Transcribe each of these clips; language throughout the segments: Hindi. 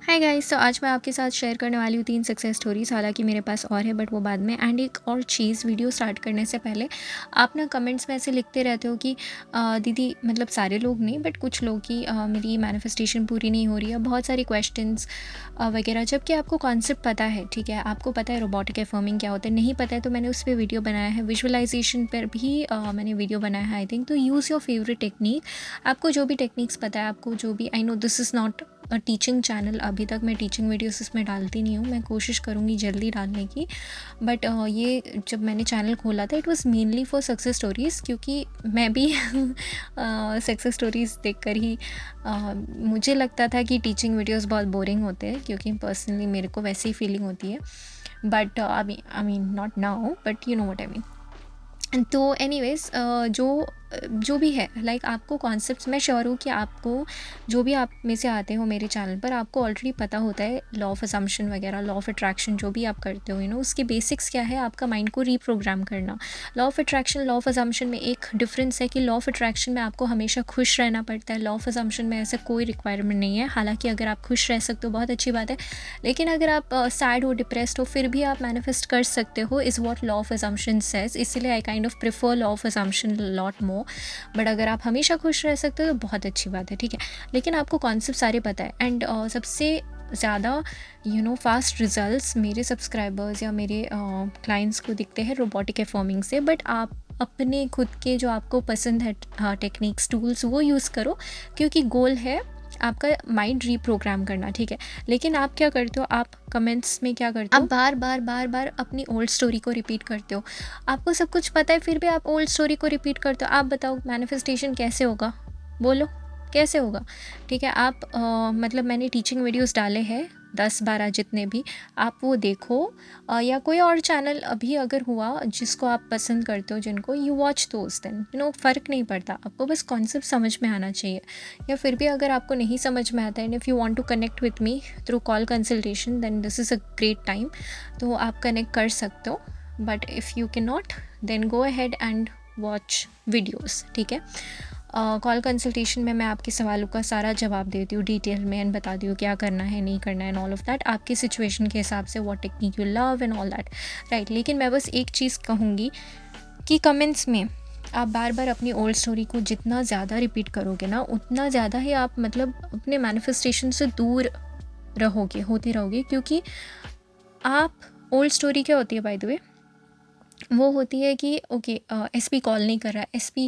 हाय गाइस, तो आज मैं आपके साथ शेयर करने वाली हूँ 3 सक्सेस स्टोरीज़। हालांकि मेरे पास और है बट वो बाद में। एंड एक और चीज़, वीडियो स्टार्ट करने से पहले आप ना कमेंट्स में ऐसे लिखते रहते हो कि दीदी, मतलब सारे लोग नहीं बट कुछ लोग, कि मेरी मैनिफेस्टेशन पूरी नहीं हो रही है, बहुत सारी क्वेश्चंस वगैरह। जबकि आपको कॉन्सेप्ट पता है, ठीक है, आपको पता है रोबोटिक एफर्मिंग क्या होता है। नहीं पता है तो मैंने उस पर वीडियो बनाया है, विजुअलाइजेशन पर भी मैंने वीडियो बनाया है आई थिंक। तो यूज़ योर फेवरेट टेक्निक। आपको जो भी टेक्निक्स पता है, आपको जो भी, I know this is not teaching channel, अभी तक मैं टीचिंग वीडियोस इसमें डालती नहीं हूँ, मैं कोशिश करूँगी जल्दी डालने की। बट ये जब मैंने चैनल खोला था, it was mainly for success stories, क्योंकि मैं भी सक्सेस स्टोरीज़ देखकर ही मुझे लगता था कि टीचिंग वीडियोस बहुत बोरिंग होते हैं, क्योंकि पर्सनली मेरे को वैसी ही फीलिंग होती है। But I mean not now, but you know what I mean. तो एनीवेज, जो भी है, लाइक आपको कॉन्सेप्ट्स, मैं श्योर हूँ कि आपको, जो भी आप में से आते हो मेरे चैनल पर, आपको ऑलरेडी पता होता है लॉ ऑफ असम्पशन वगैरह, लॉ ऑफ अट्रैक्शन जो भी आप करते हो, उसके बेसिक्स क्या है, आपका माइंड को रीप्रोग्राम करना। Law of attraction, law of assumption में एक डिफरेंस है कि लॉ ऑफ अट्रैक्शन में आपको हमेशा खुश रहना पड़ता है, लॉ ऑफ असम्पशन में ऐसा कोई रिक्वायरमेंट नहीं है। हालांकि अगर आप खुश रह सकते हो बहुत अच्छी बात है, लेकिन अगर आप सैड हो, डिप्रेस्ड हो, फिर भी आप मैनिफेस्ट कर सकते हो, is what law of assumption says. इसलिए I kind of prefer law of assumption lot more. But अगर आप हमेशा खुश रह सकते हो तो बहुत अच्छी बात है, ठीक है। लेकिन आपको कॉन्सेप्ट सारे पता है। एंड सबसे ज़्यादा फास्ट रिजल्ट्स मेरे सब्सक्राइबर्स या मेरे क्लाइंट्स को दिखते हैं रोबोटिक एफर्मिंग से। बट आप अपने खुद के जो आपको पसंद है टेक्निक्स, टूल्स, वो यूज़ करो, क्योंकि गोल है आपका माइंड रीप्रोग्राम करना, ठीक है। लेकिन आप क्या करते हो, आप कमेंट्स में क्या करते हो, आप बार बार बार बार अपनी ओल्ड स्टोरी को रिपीट करते हो। आपको सब कुछ पता है, फिर भी आप ओल्ड स्टोरी को रिपीट करते हो। आप बताओ मैनिफेस्टेशन कैसे होगा, बोलो कैसे होगा, ठीक है। आप मतलब मैंने टीचिंग वीडियोस डाले हैं 10-12 जितने भी, आप वो देखो। या कोई और चैनल अभी अगर हुआ जिसको आप पसंद करते हो, जिनको यू वॉच दोस्त, देन फ़र्क नहीं पड़ता, आपको बस कॉन्सेप्ट समझ में आना चाहिए। या फिर भी अगर आपको नहीं समझ में आता है, and if you want to connect with me through call consultation, then this is a great time. तो आप कनेक्ट कर सकते हो। But if you can not, then go ahead and watch videos, ठीक है। कॉल कंसल्टेशन में मैं आपके सवालों का सारा जवाब देती हूँ डिटेल में, एंड बताती हूँ क्या करना है, नहीं करना है, एंड ऑल ऑफ दैट, आपकी सिचुएशन के हिसाब से, what technique you love and all that, right. लेकिन मैं बस एक चीज़ कहूँगी कि कमेंट्स में आप बार बार अपनी ओल्ड स्टोरी को जितना ज़्यादा रिपीट करोगे ना, उतना ज़्यादा ही आप मतलब अपने मैनिफेस्टेशन से दूर होते रहोगे। क्योंकि आप, ओल्ड स्टोरी क्या होती है बाय द वे, वो होती है कि ओके, एसपी कॉल नहीं कर रहा, एसपी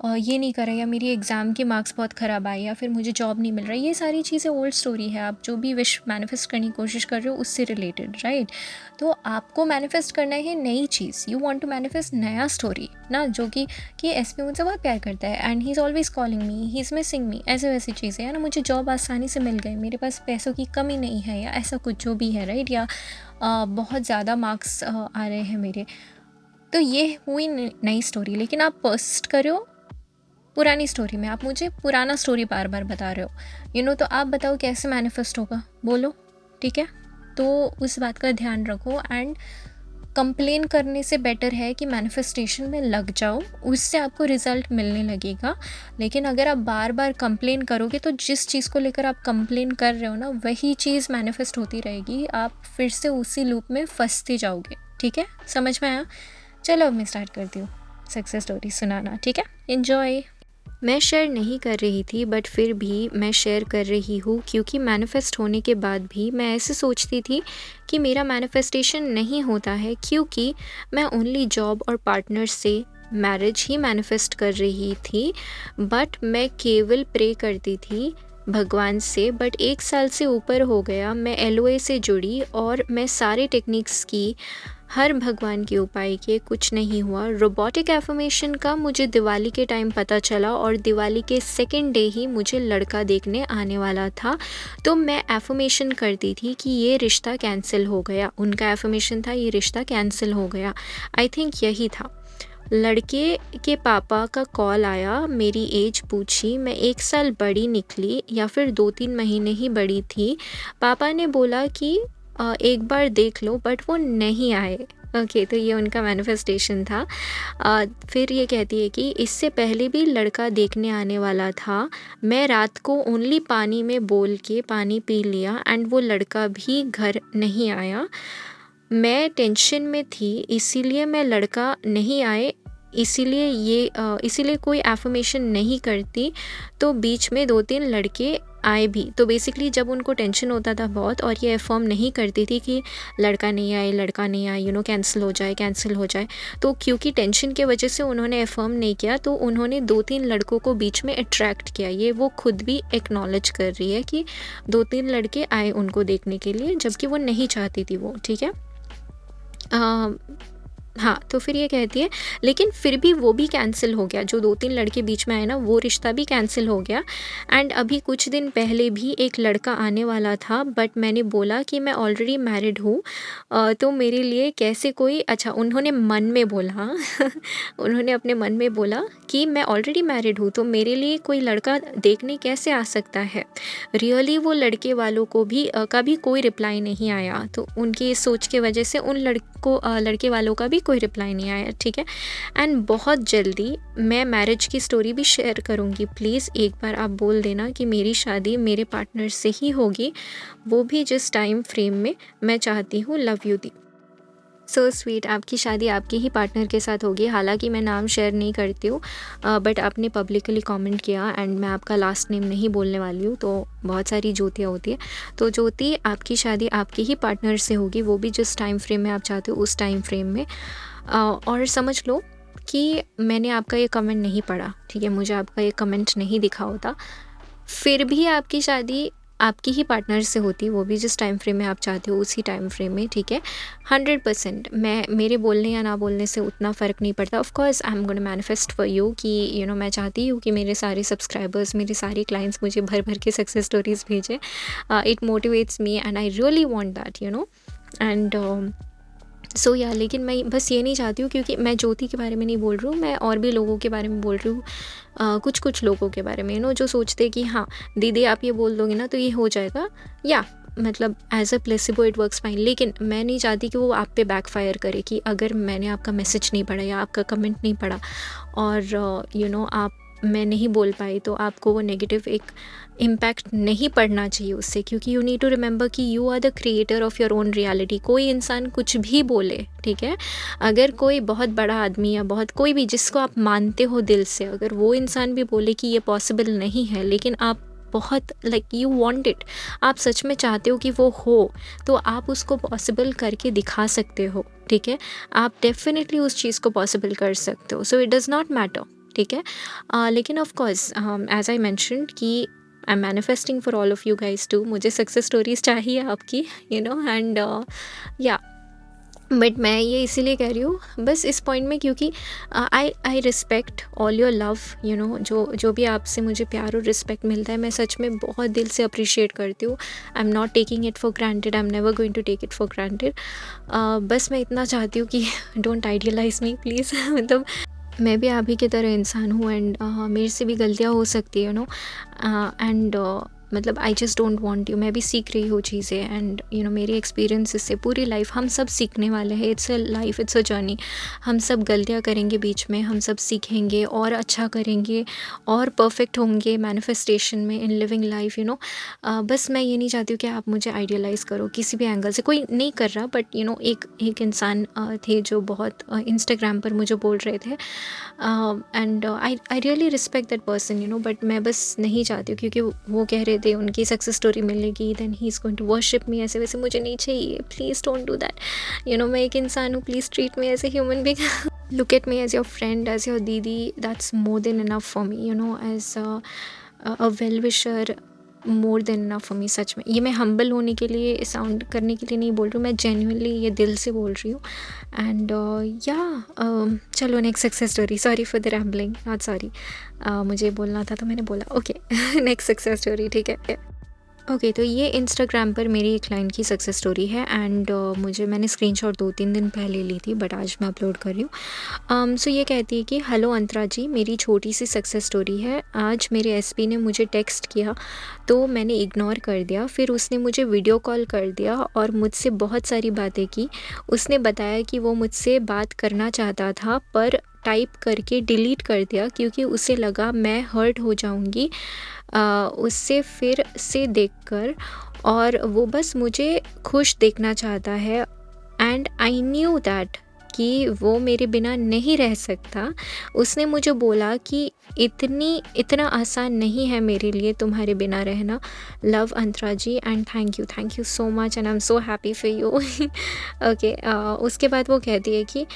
ये नहीं कर रहा, या मेरी एग्ज़ाम के मार्क्स बहुत ख़राब आए, या फिर मुझे जॉब नहीं मिल रहा। ये सारी चीज़ें ओल्ड स्टोरी है। आप जो भी विश मैनिफेस्ट करने की कोशिश कर रहे हो उससे रिलेटेड, राइट। तो आपको मैनिफेस्ट करना है नई चीज़, यू वांट टू मैनिफेस्ट नया स्टोरी ना, जो कि एसपी मुझसे बहुत प्यार करता है and he is always calling me, he is missing मी, ऐसे वैसी चीज़ें, है ना। मुझे जॉब आसानी से मिल गई, मेरे पास पैसों की कमी नहीं है, या ऐसा कुछ जो भी है, राइट। या बहुत ज़्यादा मार्क्स आ रहे हैं मेरे। तो ये हुई नई स्टोरी। लेकिन आप पर्सिस्ट कर रहे हो पुरानी स्टोरी में, आप मुझे पुराना स्टोरी बार बार बता रहे हो, तो आप बताओ कैसे मैनिफेस्ट होगा, बोलो, ठीक है। तो उस बात का ध्यान रखो। एंड कंप्लेन करने से बेटर है कि मैनिफेस्टेशन में लग जाओ, उससे आपको रिजल्ट मिलने लगेगा। लेकिन अगर आप बार बार कंप्लेन करोगे तो जिस चीज़ को लेकर आप कंप्लेन कर रहे हो ना, वही चीज़ मैनिफेस्ट होती रहेगी, आप फिर से उसी लूप में फंसते जाओगे, ठीक है। समझ में आया? चलो अब मैं स्टार्ट करती हूँ सक्सेस स्टोरी सुनाना, ठीक है। एन्जॉय। मैं शेयर नहीं कर रही थी बट फिर भी मैं शेयर कर रही हूँ, क्योंकि मैनिफेस्ट होने के बाद भी मैं ऐसे सोचती थी कि मेरा मैनिफेस्टेशन नहीं होता है, क्योंकि मैं ओनली जॉब और पार्टनर से मैरिज ही मैनिफेस्ट कर रही थी। बट मैं केवल प्रे करती थी भगवान से। बट 1 साल से ऊपर हो गया, मैं एलओए से जुड़ी और मैं सारे टेक्निक्स की, हर भगवान के उपाय के, कुछ नहीं हुआ। रोबोटिक एफर्मेशन का मुझे दिवाली के टाइम पता चला, और दिवाली के सेकेंड डे ही मुझे लड़का देखने आने वाला था। तो मैं एफर्मेशन करती थी कि ये रिश्ता कैंसिल हो गया। उनका एफर्मेशन था ये रिश्ता कैंसिल हो गया, आई थिंक यही था। लड़के के पापा का कॉल आया, मेरी एज पूछी, मैं 1 साल बड़ी निकली, या फिर 2-3 महीने ही बड़ी थी। पापा ने बोला कि एक बार देख लो, बट वो नहीं आए। ओके, तो ये उनका मैनिफेस्टेशन था। फिर ये कहती है कि इससे पहले भी लड़का देखने आने वाला था, मैं रात को ओनली पानी में बोल के पानी पी लिया एंड वो लड़का भी घर नहीं आया। मैं टेंशन में थी इसीलिए मैं लड़का नहीं आए इसीलिए कोई एफर्मेशन नहीं करती, तो बीच में 2-3 लड़के आए भी। तो बेसिकली जब उनको टेंशन होता था बहुत और ये एफर्म नहीं करती थी कि लड़का नहीं आए, कैंसिल हो जाए, तो क्योंकि टेंशन के वजह से उन्होंने एफर्म नहीं किया, तो उन्होंने 2-3 लड़कों को बीच में अट्रैक्ट किया। ये वो खुद भी एक्नॉलेज कर रही है कि 2-3 लड़के आए उनको देखने के लिए, जबकि वो नहीं चाहती थी वो, ठीक है। हाँ, तो फिर ये कहती है लेकिन फिर भी वो भी कैंसिल हो गया, जो 2-3 लड़के बीच में आए ना, वो रिश्ता भी कैंसिल हो गया। एंड अभी कुछ दिन पहले भी एक लड़का आने वाला था, बट मैंने बोला कि मैं ऑलरेडी मैरिड हूँ, तो मेरे लिए कैसे कोई अच्छा उन्होंने मन में बोला उन्होंने अपने मन में बोला कि मैं ऑलरेडी मैरिड हूँ, तो मेरे लिए कोई लड़का देखने कैसे आ सकता है। रियली वो लड़के वालों को भी कभी कोई रिप्लाई नहीं आया, तो उनकी इस सोच की वजह से उन लड़के वालों का भी कोई रिप्लाई नहीं आया, ठीक है। एंड बहुत जल्दी मैं मैरिज की स्टोरी भी शेयर करूँगी, प्लीज़ एक बार आप बोल देना कि मेरी शादी मेरे पार्टनर से ही होगी, वो भी जिस टाइम फ्रेम में मैं चाहती हूँ। Love you the. So sweet, आपकी शादी आपके ही पार्टनर के साथ होगी। हालांकि मैं नाम शेयर नहीं करती हूँ, बट आपने पब्लिकली कमेंट किया एंड मैं आपका लास्ट नेम नहीं बोलने वाली हूँ, तो बहुत सारी ज्योतियाँ होती है। तो ज्योति, आपकी शादी आपके ही पार्टनर से होगी, वो भी जिस टाइम फ्रेम में आप चाहते हो उस टाइम फ्रेम में। और समझ लो कि मैंने आपका ये कमेंट नहीं पढ़ा, ठीक है, मुझे आपका ये कमेंट नहीं दिखा होता, फिर भी आपकी शादी आपकी ही पार्टनर से होती, वो भी जिस टाइम फ्रेम में आप चाहते हो उसी टाइम फ्रेम में, ठीक है। 100% मैं मेरे बोलने या ना बोलने से उतना फ़र्क नहीं पड़ता। Of course I am gonna manifest for you कि मैं चाहती हूँ कि मेरे सारे सब्सक्राइबर्स, मेरे सारे क्लाइंट्स मुझे भर भर के सक्सेस स्टोरीज़ भेजें। It motivates me and I really want that, and so या लेकिन मैं बस ये नहीं चाहती हूँ, क्योंकि मैं ज्योति के बारे में नहीं बोल रही हूँ, मैं और भी लोगों के बारे में बोल रही हूँ। कुछ लोगों के बारे में जो सोचते हैं कि हाँ दीदी आप ये बोल दोगे ना तो ये हो जाएगा, या मतलब as a placebo it works fine. लेकिन मैं नहीं चाहती कि वो आप पे बैकफायर करे, कि अगर मैंने आपका मैसेज नहीं पढ़ा या आपका कमेंट नहीं पढ़ा और आप मैं नहीं बोल पाई, तो आपको वो नेगेटिव एक इम्पैक्ट नहीं पड़ना चाहिए उससे, क्योंकि यू नीड टू रिमेंबर कि you are the creator of your own reality. कोई इंसान कुछ भी बोले, ठीक है, अगर कोई बहुत बड़ा आदमी या बहुत कोई भी जिसको आप मानते हो दिल से, अगर वो इंसान भी बोले कि ये पॉसिबल नहीं है, लेकिन आप बहुत यू वांट इट, आप सच में चाहते हो कि वो हो, तो आप उसको पॉसिबल करके दिखा सकते हो, ठीक है। आप डेफिनेटली उस चीज़ को पॉसिबल कर सकते हो, so it does not matter, ठीक है। लेकिन of course as I mentioned कि I am manifesting for all of you guys too, मुझे सक्सेस स्टोरीज़ चाहिए आपकी, एंड या बट मैं ये इसीलिए कह रही हूँ बस इस पॉइंट में, क्योंकि I respect all your love, जो भी आपसे मुझे प्यार और रिस्पेक्ट मिलता है, मैं सच में बहुत दिल से अप्रिशिएट करती हूँ। I am not taking it for granted, I am never going to take it for granted. बस मैं इतना चाहती हूँ कि डोंट आइडियलाइज मी प्लीज़ मतलब मैं भी आप ही की तरह इंसान हूँ, एंड मेरे से भी गलतियाँ हो सकती है, एंड मतलब I just don't want you. मैं भी सीख रही हूँ चीज़ें, एंड मेरे एक्सपीरियंसेस से पूरी लाइफ हम सब सीखने वाले हैं। It's a life, it's a journey. हम सब गलतियाँ करेंगे बीच में, हम सब सीखेंगे और अच्छा करेंगे और परफेक्ट होंगे मैनिफेस्टेशन में, इन लिविंग लाइफ, बस मैं ये नहीं चाहती हूँ कि आप मुझे आइडियलाइज़ करो किसी भी एंगल से। कोई नहीं कर रहा, बट एक इंसान थे जो बहुत इंस्टाग्राम पर मुझे बोल रहे थे, and I really respect that person, but मैं बस नहीं चाहती हूँ, क्योंकि वो कह रहे थे उनकी सक्सेस स्टोरी मिलेगी then he is going to worship me, ऐसे वैसे मुझे नहीं चाहिए। प्लीज़ डोंट डू दैट, मैं एक इंसान हूँ, please treat me as a human being. Look at me as your friend, as your didi, that's more than enough for me, as a well wisher, more than enough for me. सच में ये मैं हम्बल होने के लिए, साउंड करने के लिए नहीं बोल रही हूँ, मैं जेन्युइनली ये दिल से बोल रही हूँ। एंड चलो next success story, sorry for the rambling, not sorry, मुझे बोलना था तो मैंने बोला, ओके नेक्स्ट सक्सेस स्टोरी, ठीक है। ओके, तो ये इंस्टाग्राम पर मेरी एक क्लाइंट की सक्सेस स्टोरी है एंड मैंने स्क्रीनशॉट 2-3 दिन पहले ली थी, बट आज मैं अपलोड कर रही हूँ। सो ये कहती है कि हेलो अंतरा जी, मेरी छोटी सी सक्सेस स्टोरी है। आज मेरे एसपी ने मुझे टेक्स्ट किया तो मैंने इग्नोर कर दिया, फिर उसने मुझे वीडियो कॉल कर दिया और मुझसे बहुत सारी बातें की। उसने बताया कि वो मुझसे बात करना चाहता था पर टाइप करके डिलीट कर दिया क्योंकि उसे लगा मैं हर्ट हो जाऊंगी उससे फिर से देखकर, और वो बस मुझे खुश देखना चाहता है एंड आई न्यू दैट कि वो मेरे बिना नहीं रह सकता। उसने मुझे बोला कि इतना आसान नहीं है मेरे लिए तुम्हारे बिना रहना। Love Antara ji and thank you so much and I am so happy for you. Okay, उसके बाद वो कहती है कि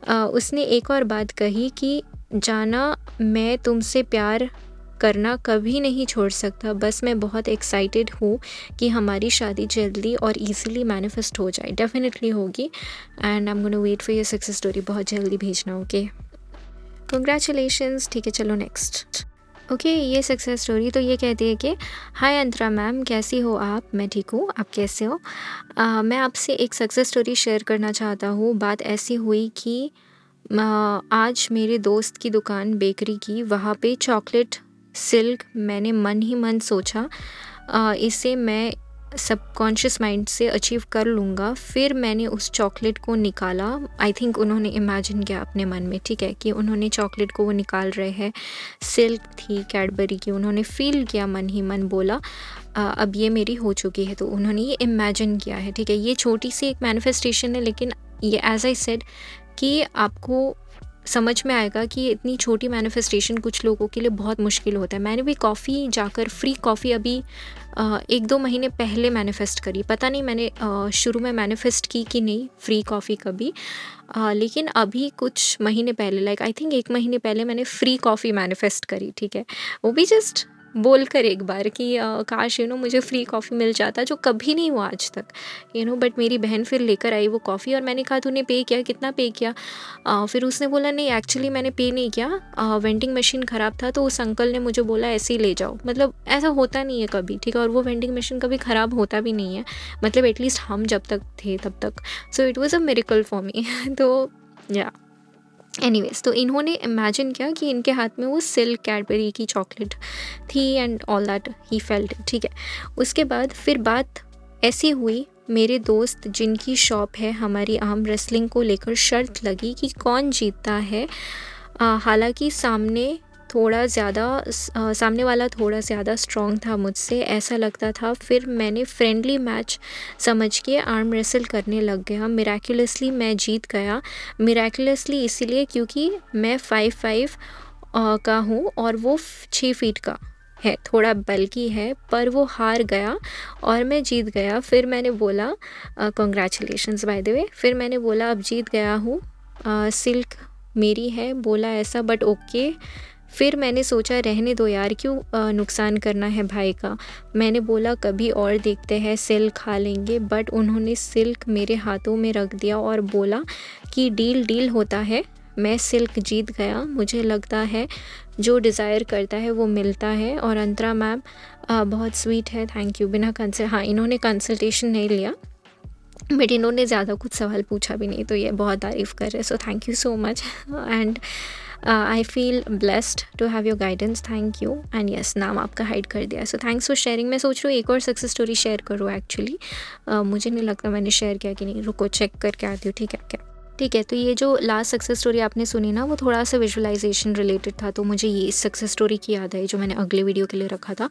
उसने एक और बात कही कि जाना, मैं तुमसे प्यार करना कभी नहीं छोड़ सकता, बस मैं बहुत एक्साइटेड हूँ कि हमारी शादी जल्दी और इजीली मैनिफेस्ट हो जाए। डेफिनेटली होगी and I am gonna wait for your success story. बहुत जल्दी भेजना। Okay, congratulations. ठीक है, चलो नेक्स्ट। ओके, ये सक्सेस स्टोरी तो ये कहती है कि हाय अंतरा मैम, कैसी हो आप? मैं ठीक हूँ, आप कैसे हो? मैं आपसे एक सक्सेस स्टोरी शेयर करना चाहता हूँ। बात ऐसी हुई कि आज मेरे दोस्त की दुकान बेकरी की, वहाँ पे चॉकलेट सिल्क मैंने मन ही मन सोचा इसे मैं सबकॉन्शियस माइंड से अचीव कर लूँगा। फिर मैंने उस चॉकलेट को निकाला। आई थिंक उन्होंने इमेजिन किया अपने मन में, ठीक है, कि उन्होंने चॉकलेट को वो निकाल रहे हैं, सिल्क थी कैडबरी की। उन्होंने फील किया, मन ही मन बोला अब ये मेरी हो चुकी है। तो उन्होंने ये इमेजिन किया है, ठीक है। ये छोटी सी एक मैनिफेस्टेशन है, लेकिन ये एज आई सेड कि आपको समझ में आएगा कि इतनी छोटी मैनिफेस्टेशन कुछ लोगों के लिए बहुत मुश्किल होता है। मैंने भी कॉफ़ी जाकर फ्री कॉफ़ी अभी 1-2 महीने पहले मैनिफेस्ट करी। पता नहीं मैंने शुरू में मैनिफेस्ट की कि नहीं फ्री कॉफ़ी कभी, लेकिन अभी कुछ महीने पहले, लाइक आई थिंक 1 महीने पहले मैंने फ्री कॉफ़ी मैनिफेस्ट करी, ठीक है। वो भी जस्ट बोलकर एक बार कि काश मुझे फ्री कॉफ़ी मिल जाता, जो कभी नहीं हुआ आज तक, बट मेरी बहन फिर लेकर आई वो कॉफ़ी और मैंने कहा तूने पे किया, कितना पे किया? फिर उसने बोला नहीं एक्चुअली मैंने पे नहीं किया, वेंडिंग मशीन ख़राब था तो उस अंकल ने मुझे बोला ऐसे ही ले जाओ। मतलब ऐसा होता नहीं है कभी, ठीक है, और वो वेंडिंग मशीन कभी ख़राब होता भी नहीं है, मतलब एटलीस्ट हम जब तक थे तब तक। So it was a miracle for me. तो या एनीवेज, तो इन्होंने इमेजिन किया कि इनके हाथ में वो सिल्क कैडबरी की चॉकलेट थी and all that he felt, ठीक है। उसके बाद फिर बात ऐसी हुई, मेरे दोस्त जिनकी शॉप है, हमारी आर्म रेसलिंग को लेकर शर्त लगी कि कौन जीतता है। हालांकि सामने वाला थोड़ा ज़्यादा स्ट्रॉन्ग था मुझसे, ऐसा लगता था। फिर मैंने फ्रेंडली मैच समझ के आर्म रेसल करने लग गया। मिराक्युलसली मैं जीत गया। मिराक्युलसली इसीलिए क्योंकि मैं 5'5" का हूँ और वो 6 फीट का है, थोड़ा बल्कि है, पर वो हार गया और मैं जीत गया। फिर मैंने बोला कॉन्ग्रेचुलेशंस बाय द वे। फिर मैंने बोला अब जीत गया हूँ, सिल्क मेरी है। बोला ऐसा, बट ओके। फिर मैंने सोचा रहने दो यार, क्यों नुकसान करना है भाई का। मैंने बोला कभी और देखते हैं, सिल्क खा लेंगे। बट उन्होंने सिल्क मेरे हाथों में रख दिया और बोला कि डील होता है। मैं सिल्क जीत गया। मुझे लगता है जो डिज़ायर करता है वो मिलता है। और अंतरा मैम बहुत स्वीट है, थैंक यू। बिना इन्होंने कंसल्टेशन नहीं लिया, बट इन्होंने ज़्यादा कुछ सवाल पूछा भी नहीं, तो ये बहुत तारीफ़ कर रहे। So thank you so much and I feel blessed to have your guidance, thank you. And yes, नाम आपका हाइड कर दिया, सो थैंक्स फॉर शेयरिंग। मैं सोच रही हूँ एक और सक्सेस स्टोरी शेयर करूँ एक्चुअली। मुझे नहीं लगता मैंने शेयर किया कि नहीं, रुको चेक करके आती हूँ, ठीक है क्या? ठीक है, तो ये जो लास्ट सक्सेस स्टोरी आपने सुनी ना, वो थोड़ा सा विजुअलाइजेशन रिलेटेड था, तो मुझे ये सक्सेस स्टोरी की याद आई जो मैंने अगले वीडियो के लिए रखा था।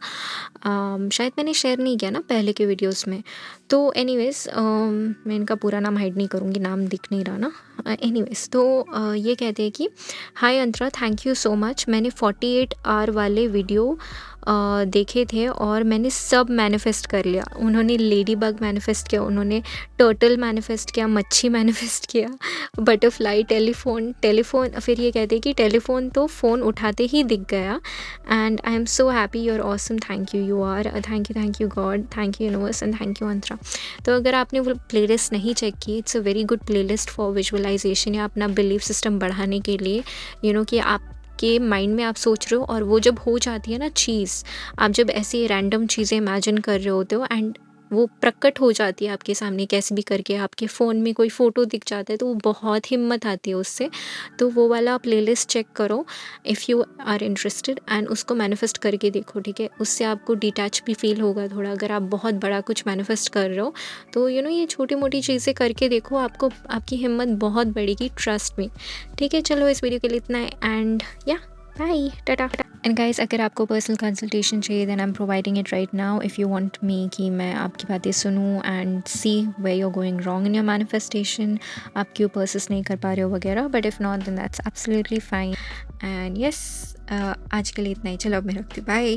शायद मैंने शेयर नहीं किया ना पहले के वीडियोस में। तो एनीवेज, मैं इनका पूरा नाम हाइड नहीं करूँगी, नाम दिख नहीं रहा ना। एनीवेज, तो ये कहते हैं कि हाय अंतरा, थैंक यू सो मच। मैंने 48 आवर वाले वीडियो देखे थे और मैंने सब मैनिफेस्ट कर लिया। उन्होंने लेडी बग मैनिफेस्ट किया, उन्होंने टर्टल मैनिफेस्ट किया, मच्छी मैनिफेस्ट किया, बटरफ्लाई, टेलीफोन। फिर ये कहते हैं कि टेलीफोन तो फ़ोन उठाते ही दिख गया। And I am so happy, you are awesome, thank you, you are, thank you God, thank you universe and thank you Antara. तो अगर आपने वो प्लेलिस्ट नहीं चेक की, it's a very good playlist for visualisation, या अपना बिलीफ सिस्टम बढ़ाने के लिए, कि आपके आपके माइंड में आप सोच रहे हो और वो जब हो जाती है ना चीज़, आप जब ऐसे रैंडम चीज़ें इमेजिन कर रहे होते हो एंड वो प्रकट हो जाती है आपके सामने कैसे भी करके, आपके फ़ोन में कोई फ़ोटो दिख जाता है तो वो बहुत हिम्मत आती है उससे। तो वो वाला प्लेलिस्ट चेक करो if you are interested and उसको मैनिफेस्ट करके देखो, ठीक है? उससे आपको डिटैच भी फ़ील होगा थोड़ा। अगर आप बहुत बड़ा कुछ मैनिफेस्ट कर रहे हो तो ये छोटी-मोटी चीज़ें करके देखो, आपको आपकी हिम्मत बहुत बढ़ेगी, ट्रस्ट मी। ठीक है, चलो इस वीडियो के लिए इतना है एंड या बाय, टाटा। एंड गाइस, अगर आपको पर्सनल कंसल्टेशन चाहिए then I am providing it right now if you want me कि मैं आपकी बातें सुनूं and see where you are going wrong in your manifestation, आप क्यों परसिस्ट नहीं कर पा रहे हो वगैरह। But if not then that's absolutely fine and yes, आज के लिए इतना ही। चलो अब मैं रखती हूँ, बाय।